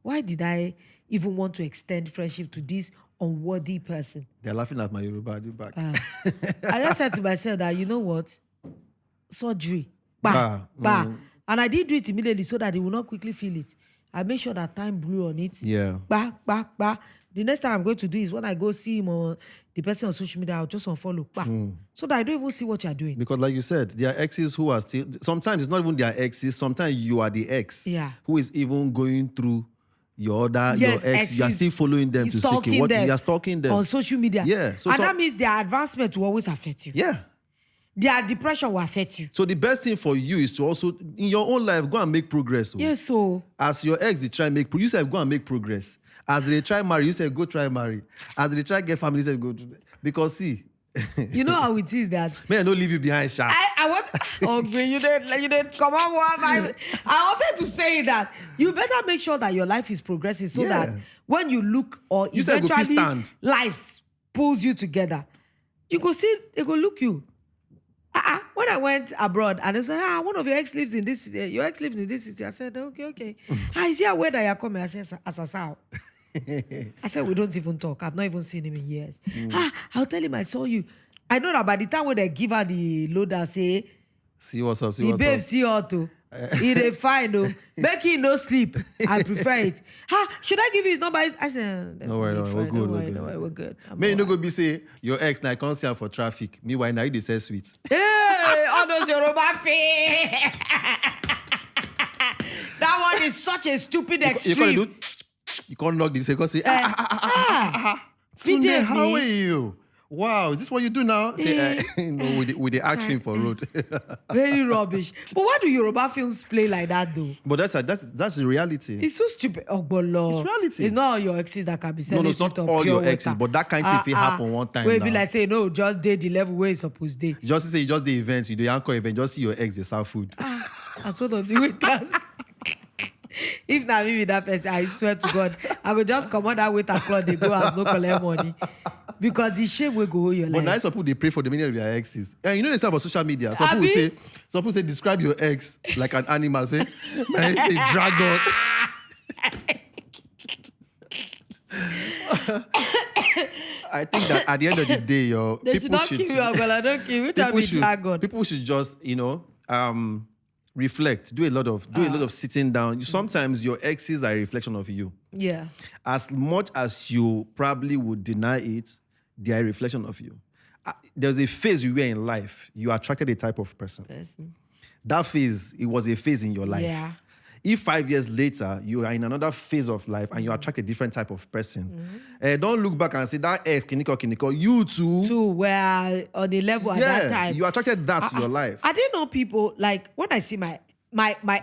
Why did I even want to extend friendship to this unworthy person? They're laughing at my Yoruba back. I just said to myself that, you know what? Surgery. Bah. And I didn't do it immediately so that they will not quickly feel it. I made sure that time blew on it. Yeah. Bah. The next time I'm going to do is when I go see him or the person on social media, I'll just unfollow. So that I don't even see what you're doing. Because like you said, there are exes who are still... Sometimes it's not even their exes. Sometimes you are the ex who is even going through your ex. You are still following them to seek it. You are stalking them. On social media. Yeah. That means their advancement will always affect you. Yeah. Their depression will affect you. So the best thing for you is to also, in your own life, go and make progress. Yes, so... As your ex, they try and make progress. You say, go and make progress. As they try marry, you say, go try marry. As they try get family, you say, go. Because see... You know how it is that... May I not leave you behind, Sha. I want... Okay, you didn't come on. I wanted to say that you better make sure that your life is progressing so that when you look or you eventually life pulls you together, you go see, they go look you. When I went abroad and they said, one of your ex lives in this city, your ex lives in this city. I said, okay. Is he aware that you're coming? I said, Asasao. I said, we don't even talk. I've not even seen him in years. I'll tell him I saw you. I know that by the time when they give her the load and say, see what's up, the babe see her too. He dey fine though. Make him no sleep. I prefer it. Should I give you his number? I said, no worry, we're good. May you no go be say your ex now I can't see her for traffic. Meanwhile now you dey sell sweets. Hey, all those Yoruba fee. That one is such a stupid extreme. You can't knock this. You can't say Tunde, how are you? Wow, is this what you do now? Say, no, with the action for road. Very rubbish. But why do Yoruba films play like that though? But that's the reality. It's so stupid. It's reality. It's not all your exes that can be selling. No, it's not all your exes, but that kind of thing happen one time. Where be like say no, just date the level where it's supposed to. You just say you just the event, you do the anchor event, just see your ex they serve food. And so don't do it. If not me with that person, I swear to God, I will just come on that waiter cloth, they go as no collect money. Because the shame will go your life. But now some people, they pray for the meaning of their exes. And you know they say about social media. Some people say, describe your ex like an animal. Say, man, say dragon. I think that at the end of the day, they people should not kill you, I don't kill you. People should just, reflect. Do a lot of sitting down. Sometimes your exes are a reflection of you. Yeah. As much as you probably would deny it, they are a reflection of you. There's a phase you were in life. You attracted a type of person. That phase, it was a phase in your life. Yeah. If 5 years later, you are in another phase of life and you attract a different type of person, don't look back and say, that ex, kiniko, you too were on the level at that time. You attracted that to your life. I didn't know people, like, when I see my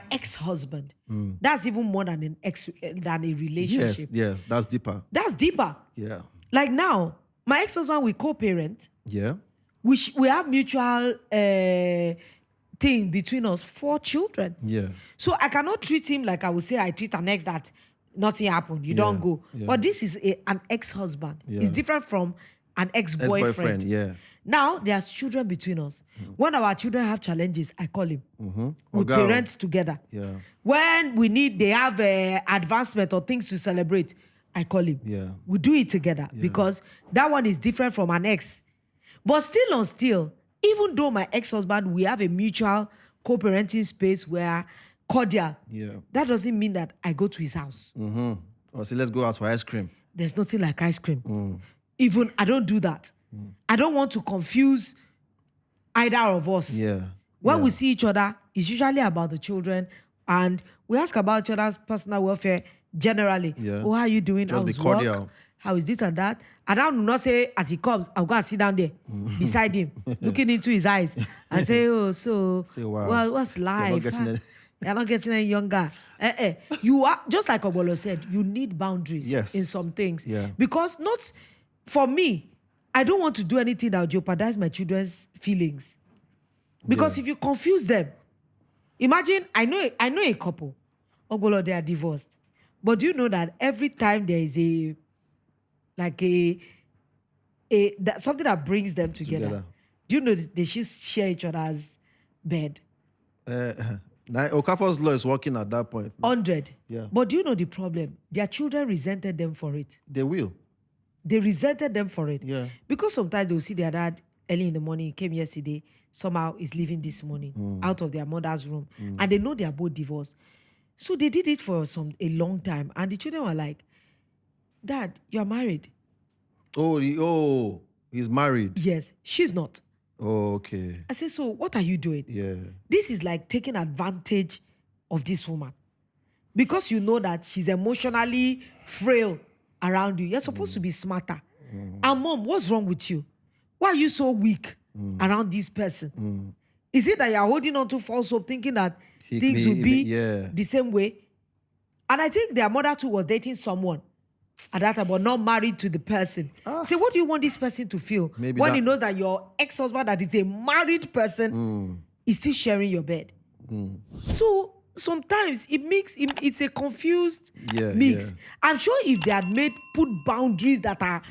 ex-husband, that's even more than than a relationship. Yes, that's deeper. That's deeper. Yeah. Like now, my ex-husband, we co-parent. Yeah. We have mutual thing between us, 4 children. Yeah. So I cannot treat him like I would say I treat an ex that nothing happened. You don't go. Yeah. But this is an ex-husband. Yeah. It's different from an ex-boyfriend. Yeah. Now there's children between us. When our children have challenges, I call him. We Oga. parent together. Yeah. When they have advancement or things to celebrate, I call him. Yeah. We do it together because that one is different from an ex. But still, even though my ex-husband, we have a mutual co-parenting space where cordial. Yeah. That doesn't mean that I go to his house. Or say, let's go out for ice cream. There's nothing like ice cream. Even I don't do that. I don't want to confuse either of us. Yeah. When we see each other, it's usually about the children, and we ask about each other's personal welfare generally. Yeah. Oh, how are you doing? Just be How's cordial. work? How is this and that? And I will not say, as he comes, I'll go and sit down there beside him, looking into his eyes, and say, oh, so, Say, wow. well, what's life? You're not getting any younger. You are, just like Obolo said, you need boundaries in some things. Yeah. Because not, for me, I don't want to do anything that will jeopardize my children's feelings. Because if you confuse them, imagine, I know a couple, Obolo, they are divorced. But do you know that every time there is something that brings them together. Do you know they should share each other's bed? Okafor's law is working at that point. 100. Yeah. But do you know the problem? Their children resented them for it. They will. They resented them for it. Yeah. Because sometimes they'll see their dad early in the morning, he came yesterday, somehow is leaving this morning out of their mother's room. And they know they are both divorced. So they did it for a long time. And the children were like, Dad, you're married. Oh, he's married. Yes, she's not. Oh, okay. I said, so what are you doing? Yeah. This is like taking advantage of this woman. Because you know that she's emotionally frail around you. You're supposed to be smarter. And Mom, what's wrong with you? Why are you so weak around this person? Is it that you're holding on to false hope, thinking that things will be the same way? And I think their mother too was dating someone at that time, but not married to the person. Say, what do you want this person to feel? Maybe when he knows that your ex-husband, that is a married person, is still sharing your bed. So sometimes it's a confused mix. I'm sure if they had put boundaries that are,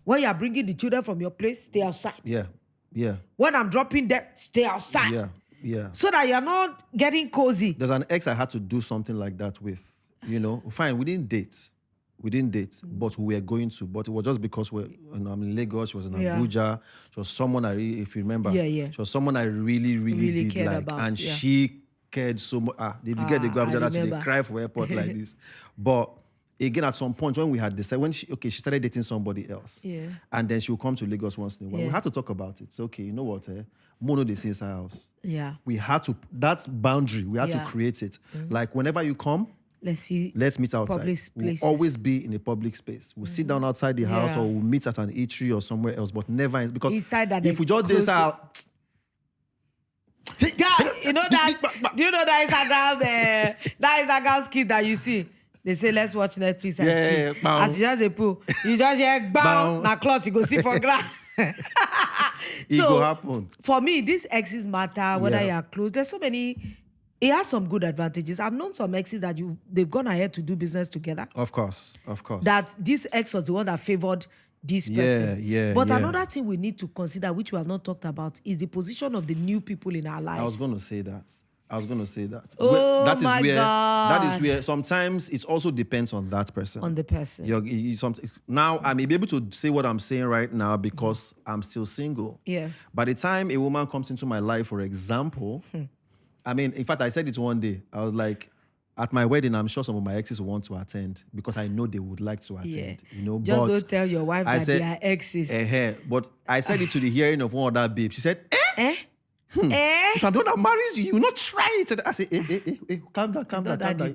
when you're bringing the children from your place, stay outside. Yeah. When I'm dropping them, stay outside. Yeah. So that you're not getting cozy. There's an ex I had to do something like that with. Fine, we didn't date, but we were going to. But it was just because I'm in Lagos, she was in Abuja. She was someone if you remember. She was someone I really did cared like. about, and she cared so much. If you get the grab that they cry for airport like this. But again, at some point when we had decided, she started dating somebody else. Yeah. And then she would come to Lagos once in a while. We had to talk about it. So, okay, you know what? Mono they say inside house. Yeah. We had to, that boundary, we had to create it. Like whenever you come, let's meet outside. We'll always be in a public space. We'll sit down outside the house or we'll meet at an eatery or somewhere else, but never because inside that if we just did out. You know that? Do you know that Instagram skit that you see? They say, let's watch Netflix and chill. As you just a pool, you just hear bang, na cloth, you go see for grass. It will happen. For me, these exes matter, whether you are close. There's so many. It has some good advantages. I've known some exes that they've gone ahead to do business together. Of course. That this ex was the one that favored this person. But another thing we need to consider, which we have not talked about, is the position of the new people in our lives. I was going to say that. Oh, God. That is where sometimes it also depends on that person. On the person. Now, I may be able to say what I'm saying right now because I'm still single. Yeah. By the time a woman comes into my life, for example, I mean, in fact, I said it one day. I was like, at my wedding, I'm sure some of my exes will want to attend because I know they would like to attend. You know, just but don't tell your wife that they are exes. But I said it to the hearing of one other babe. She said, Eh? if I'm the one that marries you, you will not try it. I said, calm down.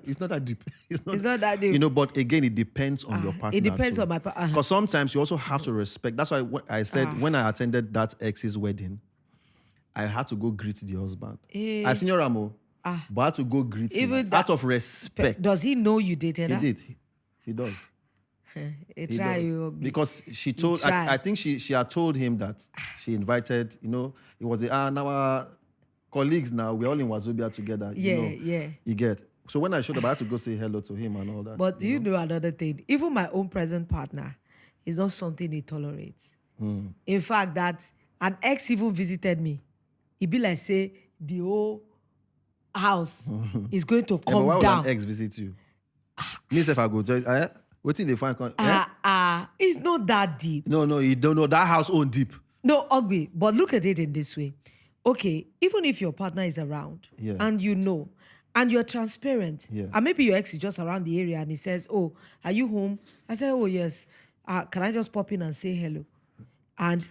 It's not that deep. It's not that deep. You know, but again, it depends on your partner. It depends on my partner. Because sometimes you also have to respect. That's why I said when I attended that ex's wedding, I had to go greet the husband. I seen your Ramo, but I had to go greet him out of respect. Does he know you dated her? He did. He does. Because she told, I think she had told him that she invited, you know, it was now our colleagues now, we're all in Wazobia together. You get. So when I showed up, I had to go say hello to him and all that. But you know another thing? Even my own present partner is not something he tolerates. In fact, that an ex even visited me. He'd be like, say, the whole house is going to come why down. Would an ex visit you? Me, if I go, what's in the fine? It's not that deep. No, you don't know that house own deep. No, ugly. But look at it in this way. Okay, even if your partner is around and you know, and you're transparent, and maybe your ex is just around the area and he says, oh, are you home? I say, oh, yes. Can I just pop in and say hello? And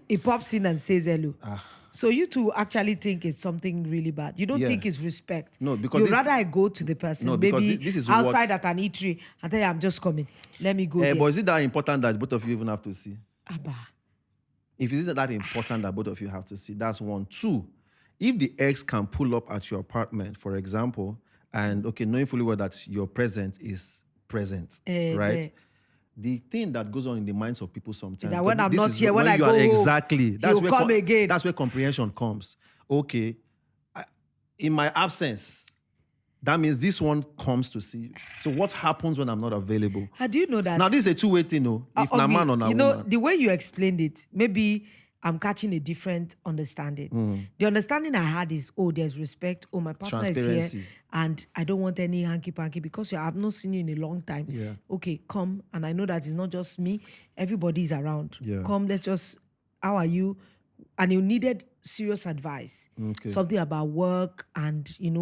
he pops in and says hello. So you two actually think it's something really bad. You don't think it's respect. No, because rather I go to the person, maybe this is outside at an eatery, and tell you I'm just coming. Let me go there. But is it that important that both of you even have to see? Abba. If it isn't that important that both of you have to see, that's one. Two, if the ex can pull up at your apartment, for example, and knowing fully well that your present is present, right? The thing that goes on in the minds of people sometimes. That when I'm not here, when I go home, exactly. That's where come again. That's where comprehension comes. Okay, in my absence, that means this one comes to see you. So what happens when I'm not available? How do you know that? Now this is a two-way thing, no? If a man or a woman. The way you explained it, maybe I'm catching a different understanding. The understanding I had is, there's respect. My partner is here, and I don't want any hanky-panky because I've not seen you in a long time. Yeah. Okay, come, and I know that it's not just me. Everybody's around. Yeah. Come, how are you? And you needed serious advice. Okay. Something about work, and, it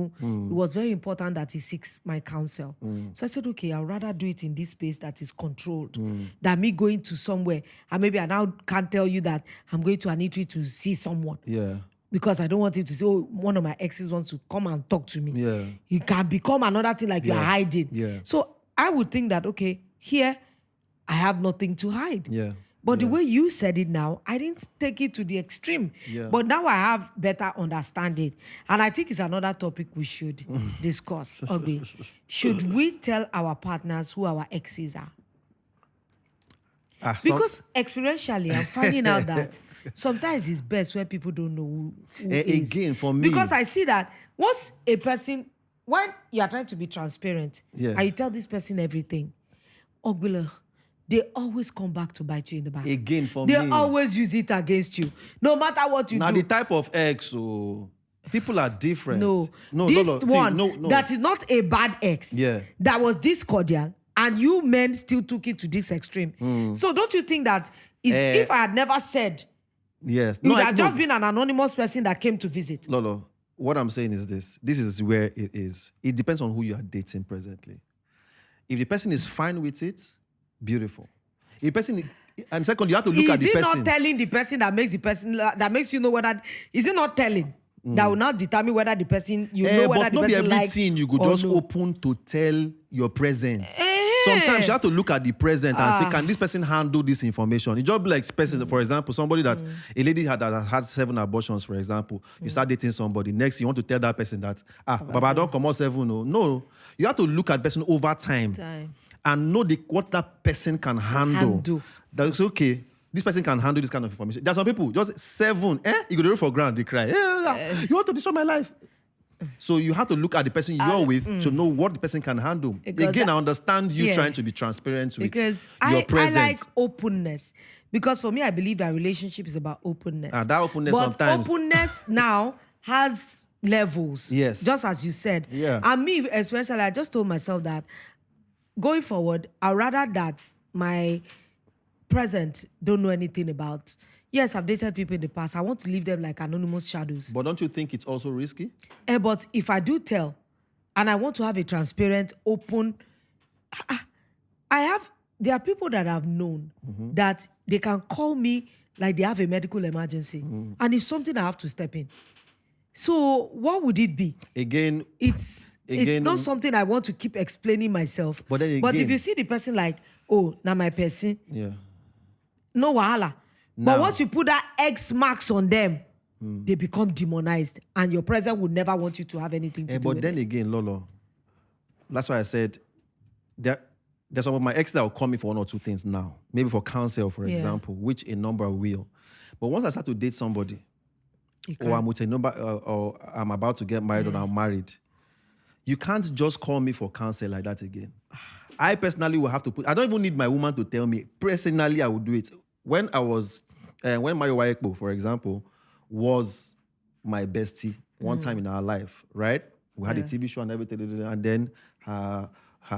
was very important that he seeks my counsel. So I said, okay, I'd rather do it in this space that is controlled than me going to somewhere. And maybe I now can't tell you that I'm going to an eatery to see someone. Yeah. Because I don't want you to say, one of my exes wants to come and talk to me. Yeah. It can become another thing like you're hiding. Yeah. So I would think that, okay, here I have nothing to hide. Yeah. But the way you said it now, I didn't take it to the extreme. Yeah. But now I have better understanding. And I think it's another topic we should discuss. Okay. Should we tell our partners who our exes are? Because experientially, I'm finding out that sometimes it's best when people don't know who is. Again, for me. Because I see that once a person, when you are trying to be transparent, and you tell this person everything, Ogbila, they always come back to bite you in the back. Again, for me. They always use it against you. No matter what you do. Now, the type of ex, people are different. No, that is not a bad ex. That was this cordial, and you men still took it to this extreme. So don't you think that if I had never said, yes, it would have just been an anonymous person that came to visit? Lolo, what I'm saying is this. This is where it is. It depends on who you are dating presently. If the person is fine with it, beautiful. If the person, and second, you have to look at the person. Is it not telling the person that makes you know whether, is it not telling that will not determine whether the person, know whether the person likes? But not everything you could just open to tell your present. Sometimes you have to look at the present and say, can this person handle this information? It just be like person, for example, somebody that a lady had 7 abortions, for example. You start dating somebody. Next, you want to tell that person that, Baba, I don't come out 7. No, you have to look at the person over time. And know what that person can handle. That's okay. This person can handle this kind of information. There's some people, just 7, you go to for ground, they cry. You want to destroy my life. So you have to look at the person you're with to know what the person can handle. Again, I understand you trying to be transparent with your presence. I like openness. Because for me, I believe that relationship is about openness. That openness sometimes. But openness now has levels. Yes. Just as you said. Yeah. And me, especially, I just told myself that going forward, I'd rather that my present don't know anything about, Yes, I've dated people in the past. I want to leave them like anonymous shadows. But don't you think it's also risky? But if I do tell, and I want to have a transparent, open, there are people that I've known that they can call me like they have a medical emergency, and it's something I have to step in. So what would it be? Again, it's not something I want to keep explaining myself. But if you see the person like, oh, now my person, no wahala. Now, but once you put that X marks on them, they become demonized, and your presence would never want you to have anything to do with it. But then again, Lolo, that's why I said there's some of my ex that will call me for one or two things now, maybe for counsel, for example, which a number will. But once I start to date somebody, or I'm with a number, or I'm about to get married, or I'm married, you can't just call me for counsel like that again. I personally will have to I don't even need my woman to tell me. Personally, I would do it. When Mayo Ekpo, for example, was my bestie one time in our life, right? We had a TV show and everything, and then her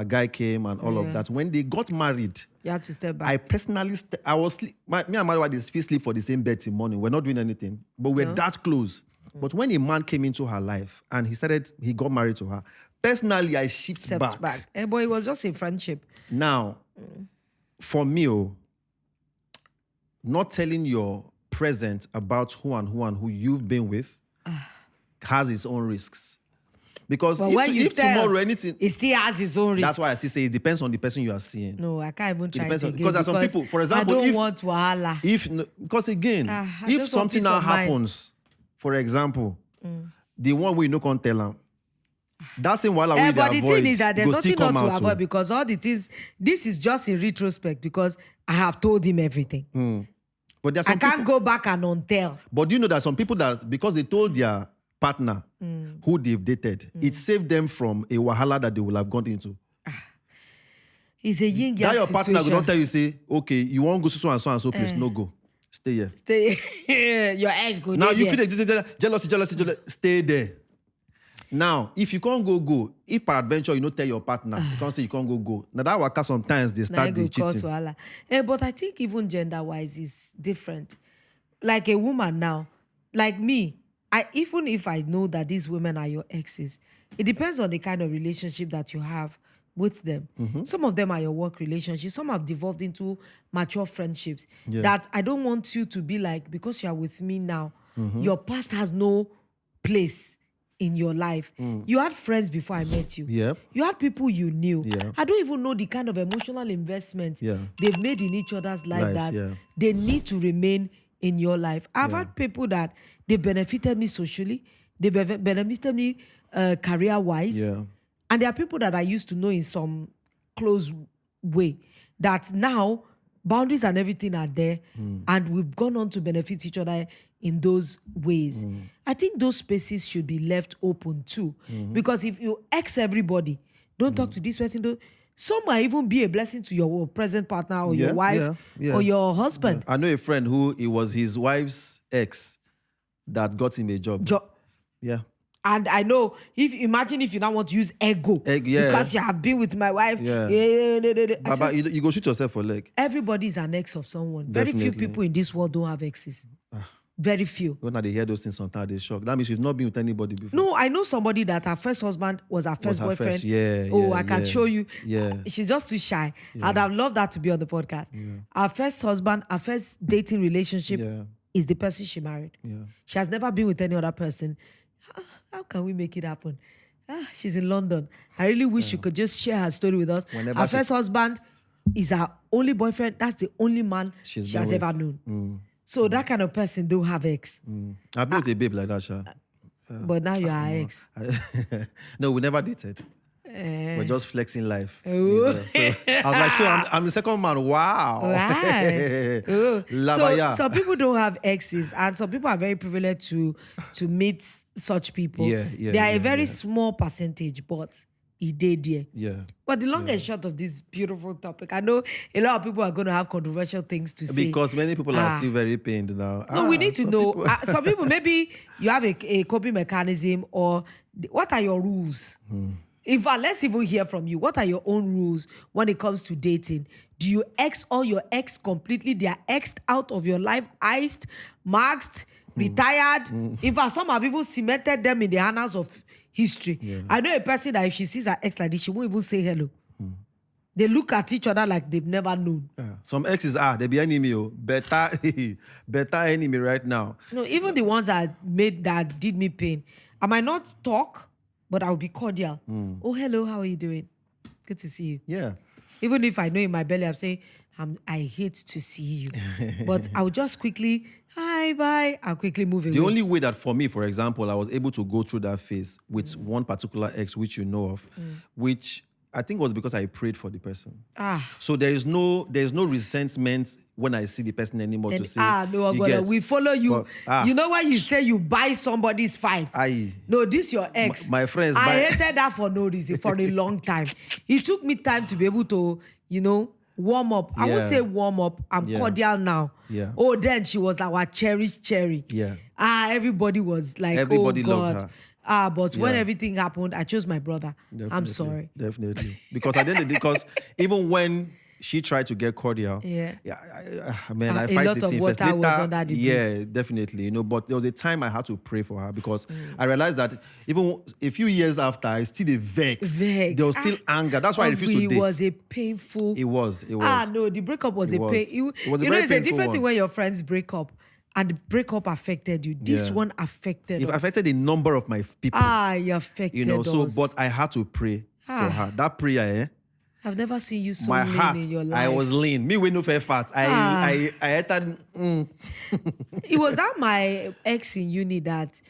guy came and all of that. When they got married, you had to step back. I personally, me and my wife did sleep for the same bed till morning. We're not doing anything, but we're that close. But when a man came into her life and he got married to her, personally, I shifted back. But it was just a friendship. Now, for me, not telling your present about who and who you've been with has its own risks. Because if tomorrow anything... It still has its own risks. That's why I still say it depends on the person you are seeing. No, I can't even try it again. Because there are some people, for example... I don't want wahala. Because again, if something now happens, for example, the one we no can't tell them, that same wahala we avoid. But the thing is that there's nothing not to avoid because all the things... This is just in retrospect because I have told him everything. But I can't go back and untell. But you know that some people that, because they told their partner who they've dated, it saved them from a wahala that they will have gone into. It's a yin yang situation. That your partner will not tell you, say, okay, you won't go to so and so place, no go. Stay here. Stay here. Your ex go now you there. feel jealousy, stay there. Now, if you can't go. If peradventure you don't tell your partner, you can't say you can't go. Now that waka sometimes they start the cheating. But I think even gender-wise is different. Like a woman now, like me, even if I know that these women are your exes, it depends on the kind of relationship that you have with them. Some of them are your work relationships. Some have devolved into mature friendships that I don't want you to be like, because you are with me now, your past has no place in your life. You had friends before I met you. You had people you knew. I don't even know the kind of emotional investment they've made in each other's life that they need to remain in your life. I've had people that they benefited me socially, they benefited me career-wise, and there are people that I used to know in some close way that now boundaries and everything are there, and we've gone on to benefit each other in those ways. I think those spaces should be left open too. Because if you ex everybody, don't talk to this person, some might even be a blessing to your present partner or your wife or your husband. I know a friend who it was his wife's ex that got him a job. And I know, imagine if you now want to use ego because you have been with my wife. Baba, you go shoot yourself for leg. Everybody is an ex of someone. Very few people in this world don't have exes. Very few. When they hear those things sometimes, they shock. That means she's not been with anybody before. No, I know somebody that her first husband was her first boyfriend. I can show you. She's just too shy. I'd have loved that to be on the podcast. Her first husband, her first dating relationship is the person she married. She has never been with any other person. How can we make it happen? She's in London. I really wish she could just share her story with us. Her first husband is her only boyfriend. That's the only man she has ever known. So that kind of person don't have ex. I've been with a babe like that, Sha. But now you are ex. No, we never dated. We're just flexing life. So I was like, so I'm the second man. Wow. So some people don't have exes, and some people are very privileged to meet such people. They are a very small percentage, but he did there. But the long and short of this beautiful topic, I know a lot of people are going to have controversial things to say. Because many people are still very pained now. No, we need to know. Some people, maybe you have a coping mechanism, or what are your rules? let's even hear from you. What are your own rules when it comes to dating? Do you X all your ex completely? They are X'd out of your life, iced, maxed, retired. In fact, some have even cemented them in the annals of history. Yeah. I know a person that if she sees her ex like this, she won't even say hello. They look at each other like they've never known. Yeah. Some exes they be enemy. Better enemy right now. No, even the ones that did me pain. I might not talk, but I'll be cordial. Oh, hello, how are you doing? Good to see you. Yeah. Even if I know in my belly, I'm saying, I hate to see you. But I'll just quickly, hi, bye. I'll quickly move away. The only way that for me, for example, I was able to go through that phase with one particular ex, which you know of, which I think was because I prayed for the person. So there is no resentment when I see the person anymore to say. No, God, we follow you. But, you know why you say you buy somebody's fight? No, this your ex. My friends. I hated that for no reason for a long time. It took me time to be able to, warm up. I won't say warm up. I'm cordial now. Yeah. Oh, then she was our cherished cherry. Yeah. Everybody was like, everybody oh God. Loved her. But when everything happened, I chose my brother. Definitely, I'm sorry. Definitely. Because at the end of the day, because even when she tried to get cordial, I fight a lot of water was under the bridge. Definitely. But there was a time I had to pray for her because I realized that even a few years after, I still a vex. There was still anger. That's why I refused to date. It was a painful. It was. No, the breakup was a pain. It was a very it's a different one. thing when your friends break up. And the breakup affected you. This one affected us. It affected a number of my people. It affected us. But I had to pray for her. That prayer, I've never seen you so my lean heart, in your life. I was lean. Me with no fair fat. I entered. It was that my ex in uni that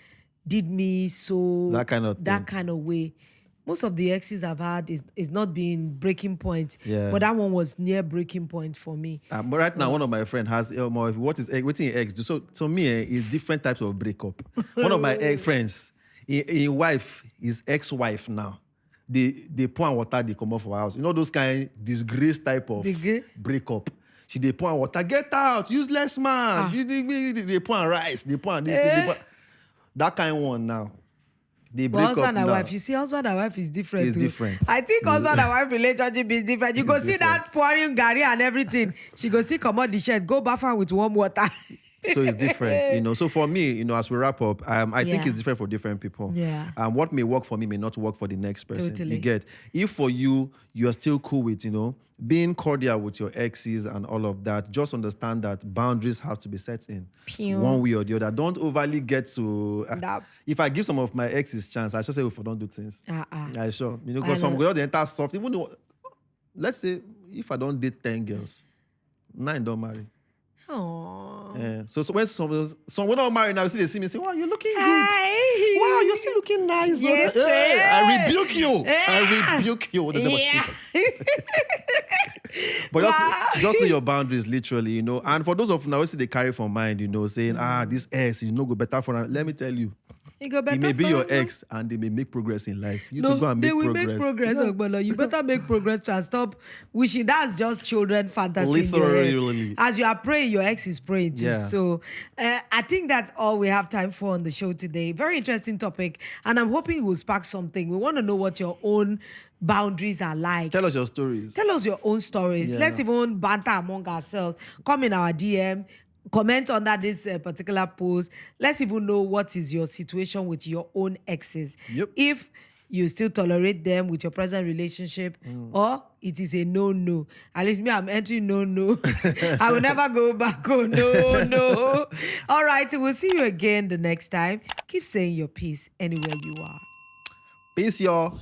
did me so that kind of way. Most of the exes I've had is not being breaking point. Yeah. But that one was near breaking point for me. But right now, one of my friends has what is ex do? So to me, it's different types of breakup. One of my friends, his wife, his ex-wife now. They pour water, they come off for house. You know those kind disgrace type of breakup. They pour water, get out, useless man. They pour rice, they pour this, they pour. That kind of one now. They break husband up and now. wife. You see, husband and wife is different. It's different. I think husband and wife relationship is different. You go see that pouring Gary and everything. She go see come out the shed, go bath her with warm water. So it's different, So for me, as we wrap up, I think it's different for different people. Yeah. What may work for me may not work for the next person. Totally. You get. If for you are still cool with, being cordial with your exes and all of that, just understand that boundaries have to be set in one way or the other. Don't overly get to. If I give some of my exes chance, I should say if I don't do things. I sure. Because some girls they enter soft. Even though, let's say if I don't date 10 girls, 9 don't marry. Aww. Yeah. So when someone not married now, they see me say, "Wow, you're looking good. Wow, you're still looking nice." Yes, I rebuke you. I rebuke you. But just know your boundaries, literally, And for those of now, they carry for mind, saying, this ex is no go better for her. Let me tell you. It may be your ex and they may make progress in life. You to go and make progress. They will make progress, Ogbolo. You better make progress and stop wishing. That's just children fantasy. Literally. As you are praying, your ex is praying too. Yeah. So I think that's all we have time for on the show today. Very interesting topic. And I'm hoping it will spark something. We want to know what your own boundaries are like. Tell us your stories. Tell us your own stories. Yeah. Let's even banter among ourselves. Come in our DM. Comment under this particular post. Let's even know what is your situation with your own exes. Yep. If you still tolerate them with your present relationship or it is a no-no. At least me, I'm entering no-no. I will never go back. Oh, no. All right, we'll see you again the next time. Keep saying your piece anywhere you are. Peace, y'all.